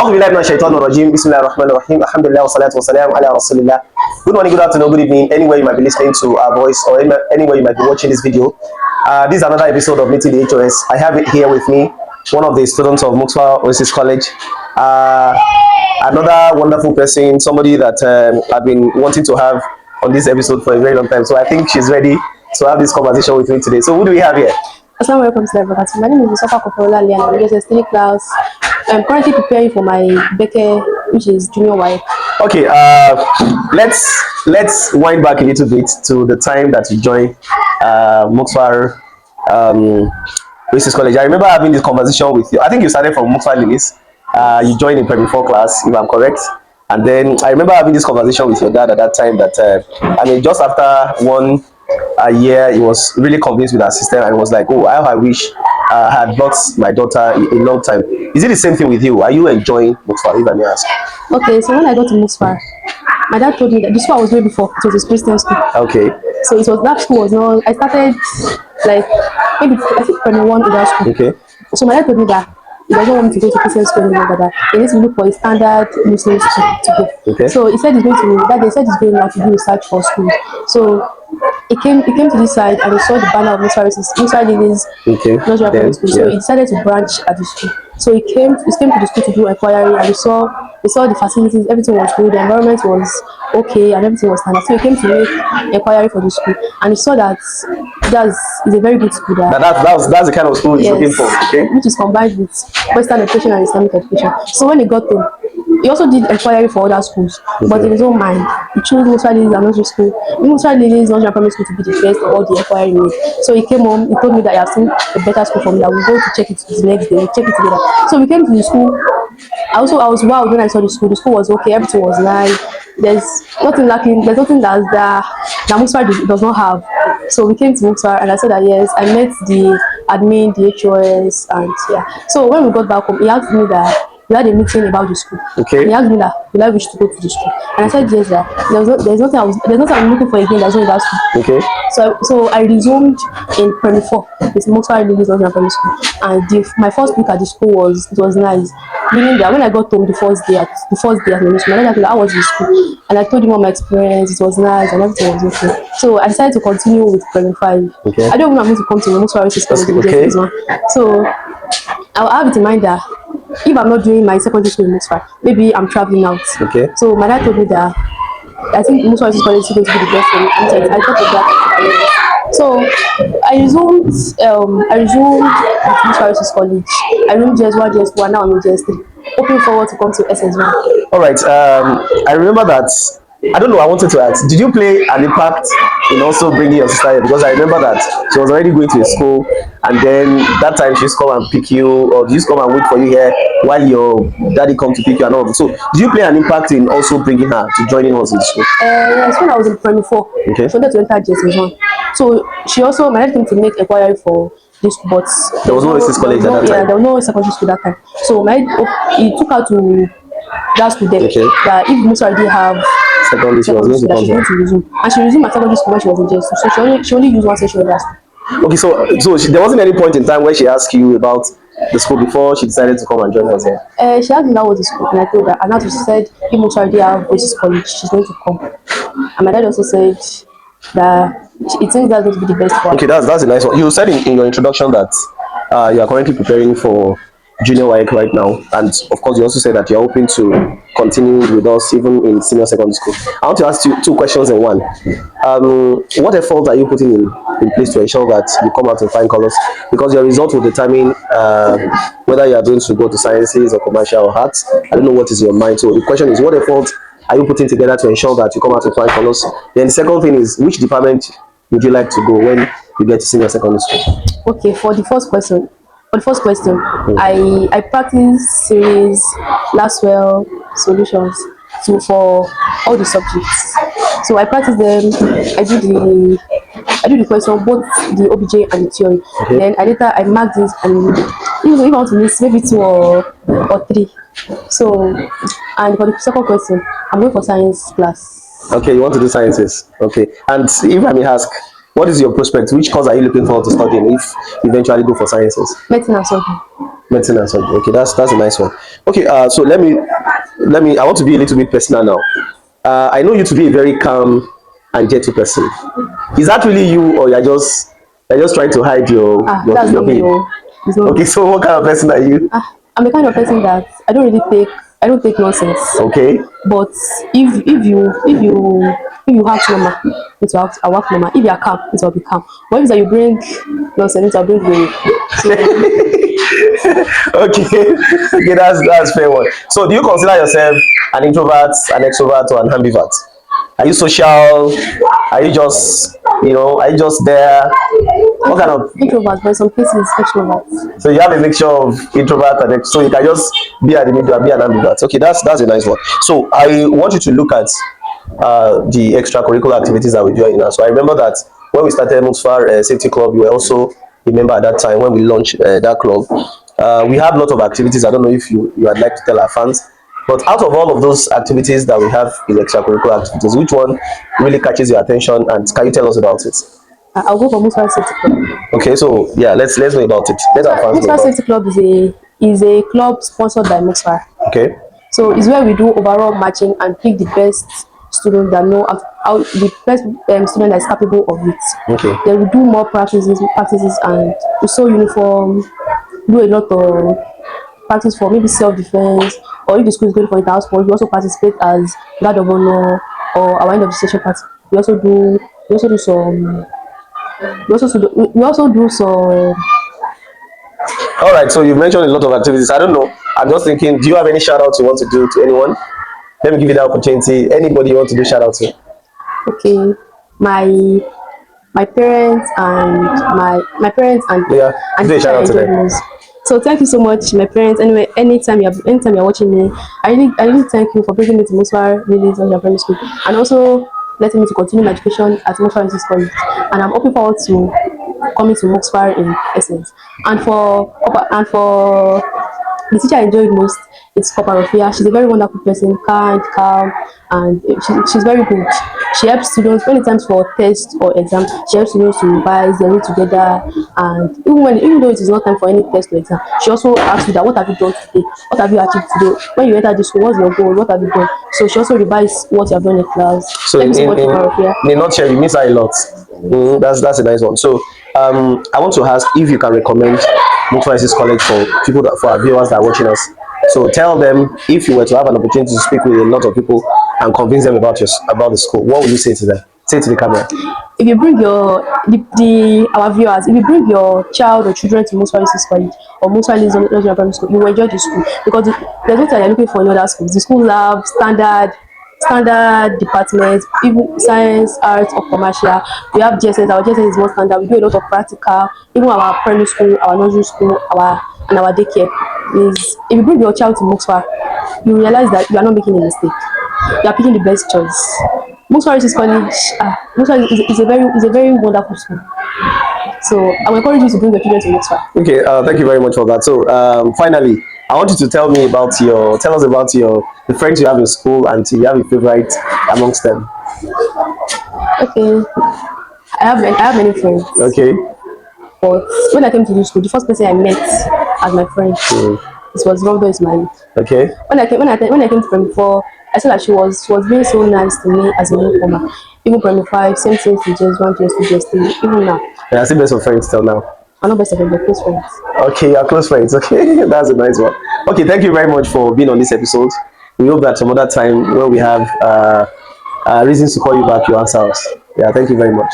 Good morning, good afternoon, good evening, anywhere you might be listening to our voice or anywhere you might be watching this video. This is another episode of Meeting the HOS. I have it here with me, one of the students of Muksfar Oasis College. Another wonderful person, somebody that I've been wanting to have on this episode for a very long time. So I think she's ready to have this conversation with me today. So who do we have here? Assalamu alaikum to everyone. My name is Muksfar Oasis. I'm in the class. I'm currently preparing for my Beke, which is junior YEC. Okay, let's wind back a little bit to the time that you joined Muksfar Oasis College. I remember having this conversation with you. I think you started from Muksfar Lilies. You joined in primary 4 class, if I'm correct. And then I remember having this conversation with your dad at that time that just after one year, he was really convinced with our system and was like, oh, how I wish I had brought my daughter a long time. Is it the same thing with you? Are you enjoying Muksfar, if I may ask? Okay, so when I got to Muksfar, my dad told me that the school I was doing before, it was a Christian school. Okay. So it was, that school was not, I started like, maybe, I think primary 1 in that school. Okay. So my dad told me that he doesn't want me to go to Christian school anymore, that he needs to look for a standard Muslim school to go. Okay. So he said he's going to, that they said he's going out to do research for schools. So he came to this side and he saw the banner of Muksfar Lilies, Nursery. So he decided to branch at the school. So he came to the school to do inquiry, and he saw the facilities, everything was good, the environment was okay, and everything was standard. So he came to make inquiry for the school, and he saw that it's a very good school there. That's the kind of school he's looking for, okay? Which is combined with Western education and Islamic education. So when he got there, he also did inquiry for other schools, but in his own mind, he chose Muksfar Lilies and Nursery school. Muksfar Lilies Nursery and Primary School to be the best of all the inquiry made. So he came home, he told me that he has seen a better school for me, that we'll go to check it the next day, we'll check it together. So we came to the school. I was wowed when I saw the school. The school was okay, everything was nice. There's nothing lacking, there's nothing that Muksfar does not have. So we came to Muksfar and I said that yes, I met the admin, the HOS, and yeah. So when we got back home, he asked me that we had a meeting about the school. Okay. He asked me that will I wish to go to the school, and I said yes. That there's nothing I'm looking for again. That's not in that school. Okay. So I resumed in primary 4 with Muksfar Lilies Nursery Primary School, and my first week at the school was nice. Meaning that when I got home the first day at the school, my dad asked me how was the school, and I told him all my experience. It was nice and everything was okay. So I decided to continue with primary 5. Okay. I don't even want to come to Muksfar Oasis College. Okay. So I'll have it in mind that if I'm not doing my secondary school in Muksfar, maybe I'm traveling out. Okay. So my dad told me that I think Muksfar Oasis College is going to be the best for me. And I thought of that. So I resumed at Muksfar Oasis College. I resumed JS1, JS1, now I'm in JS3. Hoping forward to come to SS1. Alright, I remember that, I don't know, I wanted to ask, did you play an impact in also bringing your sister here? Because I remember that she was already going to a school, and then that time she used to come and pick you, or she used to come and wait for you here while your daddy come to pick you and all. So did you play an impact in also bringing her to joining us in the school? Yes, when I was in primary 4, okay. She wanted to enter JS1. So she also managed to make inquiry for this, but there was no Oasis College at that time. Yeah, there was no secondary school that time. So he took her to that school there. Okay. That if Muksfar didn't have secondary, she was going to resume. And she resumed at secondary school when she was in JS. So she only used one session of that school. Okay, so there wasn't any point in time where she asked you about the school before she decided to come and join us here? She asked me that was the school, and I told her. And after she said, if Muksfar didn't have Oasis College, she's going to come. And my dad also said that he thinks that's going to be the best one. Okay, that's a nice one. You said in your introduction that you are currently preparing for junior YEC right now, and of course you also said that you're hoping to continue with us even in senior secondary school. I want to ask you 2 questions in one. What effort are you putting in place to ensure that you come out in fine colors? Because your result will determine whether you are going to go to sciences or commercial or arts. I don't know what is your mind. So the question is, what effort are you putting together to ensure that you come out in fine colors? Then the second thing is, which department would you like to go when you get to senior secondary school? Okay, for the first question, I practice series, Laswell, solutions for all the subjects. So I practice them. I do the question, both the OBJ and the theory. Okay. Then I mark this, and if I want to miss maybe 2 or 3. So, and for the second question, I'm going for science class. Okay, you want to do sciences. Okay, and if I may ask, what is your prospect? Which course are you looking forward to studying if you eventually go for sciences? Medicine and surgery. Medicine and surgery. Okay, that's a nice one. Okay, so let me. I want to be a little bit personal now. I know you to be a very calm and gentle person. Is that really you, or you're just trying to hide your That's your not me. pain? Oh. It's not Okay, me. so what kind of person are you? I'm the kind of person that I don't take nonsense. Okay, But if you have normal, I'll work normal. If you are calm, it will be calm. But if it's that you bring nonsense, I'll bring the so okay, okay. That's fair one. So, do you consider yourself an introvert, an extrovert, or an ambivert? Are you social? Are you just Are you just there? What kind of introvert, but in some cases extrovert. So you have a mixture of introvert and so you can just be at the middle and be an ambivert. Okay, that's a nice one. So I want you to look at the extracurricular activities that we do in. So I remember that when we started Muksfar Safety Club, you were also a member at that time when we launched that club. We had a lot of activities. I don't know if you would like to tell our fans, but out of all of those activities that we have in extracurricular activities, which one really catches your attention, and can you tell us about it? I'll go for Muksfar Safety Club. Okay, so yeah, let's know about it. Let our fans know Muksfar about Safety it. Club is a club sponsored by Muksfar. Okay. So it's where we do overall matching and pick the best student that know how the best student that is capable of it. Okay. Then we do more practices, and we sew uniform, do a lot of practice for maybe self-defense, or if the school is going for a house sport, we also participate as guard of honor or our end of the session party. We also do some we also do some. All right. So you mentioned a lot of activities. I don't know. I'm just thinking. Do you have any shout outs you want to do to anyone? Let me give you that opportunity. Anybody you want to do shout out to? Okay, my my parents and my parents Yeah. and Do the a teacher shout I out to enjoy them. the most. So thank you so much, my parents. Anyway, anytime you're watching me, I really thank you for bringing me to Muksfar Lilies on your primary school, and also letting me to continue my education at Muksfar Oasis College. And I'm looking forward to coming to Muksfar in essence. And for the teacher I enjoyed most is Koparofia. She's a very wonderful person, kind, calm, and she's very good. She helps students when it comes for test or exam. She helps students to revise, they read together, and even though it is not time for any test or exam, she also asks you that what have you done today? What have you achieved today? When you enter the school, what's your goal? What have you done? So she also revises what you have done in class. So Thank you so much, Koparofia. in a nutshell, you miss her a lot. That's a nice one. So I want to ask if you can recommend Muksfar Oasis College for people for our viewers that are watching us. So tell them if you were to have an opportunity to speak with a lot of people and convince them about the school, what would you say to them? Say to the camera. If you bring the our viewers, if you bring your child or children to Muksfar Oasis College or Muksfar Nursery Primary School, you will enjoy the school because there's what you're looking for in other schools. The school lab, standard departments, even science, arts, or commercial. We have GSS. Our GSS is more standard. We do a lot of practical. Even our primary school, our nursery school, our daycare is. If you bring your child to Muksfar, you realize that you are not making a mistake. You are picking the best choice. Muksfar Oasis College, is a very wonderful school. So I will encourage you to bring your children to Muksfar. Okay, thank you very much for that. So, finally, I want you to tell us about the friends you have in school, and if you have a favorite amongst them. Okay, I have many friends, Okay. but when I came to this school, the first person I met as my friend, it was Rondo Ismail. Okay. When I came to primary four, I saw that she was being so nice to me as a newcomer. Even primary five, same thing to just one, just two, just three. Even now, Yeah, I see best of friends till now. I'm not best of friends, but close friends. Okay, you're close friends. Okay, that's a nice one. Okay, thank you very much for being on this episode. We hope that some other time when we have reasons to call you back, you answer us. Yeah, thank you very much.